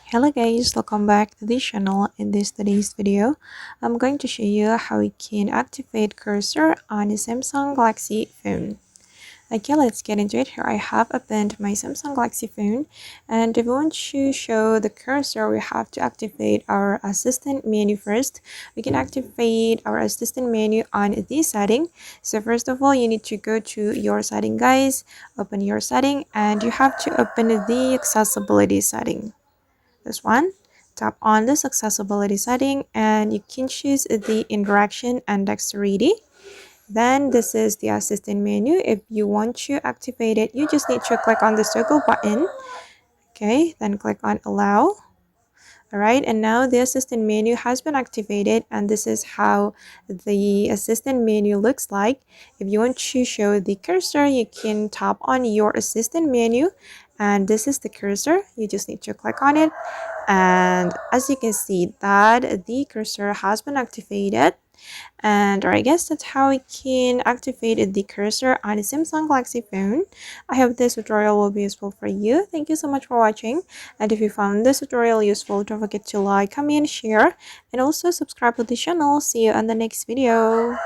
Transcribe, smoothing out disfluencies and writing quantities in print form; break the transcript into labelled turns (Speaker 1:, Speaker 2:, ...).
Speaker 1: Hello guys, welcome back to the channel. In this today's video, I'm going to show you how we can activate cursor on a Samsung Galaxy phone. Okay, let's get into it. Here I have opened my Samsung Galaxy phone, and if we want to show the cursor, we have to activate our assistant menu first. We can activate our assistant menu on the setting. So first of all, you need to go to your setting, guys. Open your setting, and you have to open the accessibility setting. This one, tap on this accessibility setting and you can choose the interaction and dexterity. Then this is the assistant menu. If you want to activate it, you just need to click on the circle button. Okay, then click on allow. Alright, and now the assistant menu has been activated, and this is how the assistant menu looks like. If you want to show the cursor, you can tap on your assistant menu, and this is the cursor. You just need to click on it, and as you can see that the cursor has been activated. And I guess that's how we can activate the cursor on a Samsung Galaxy phone. I hope this tutorial will be useful for you. Thank you so much for watching, and if you found this tutorial useful, don't forget to like, comment, share, and also subscribe to the channel. See you on the next video.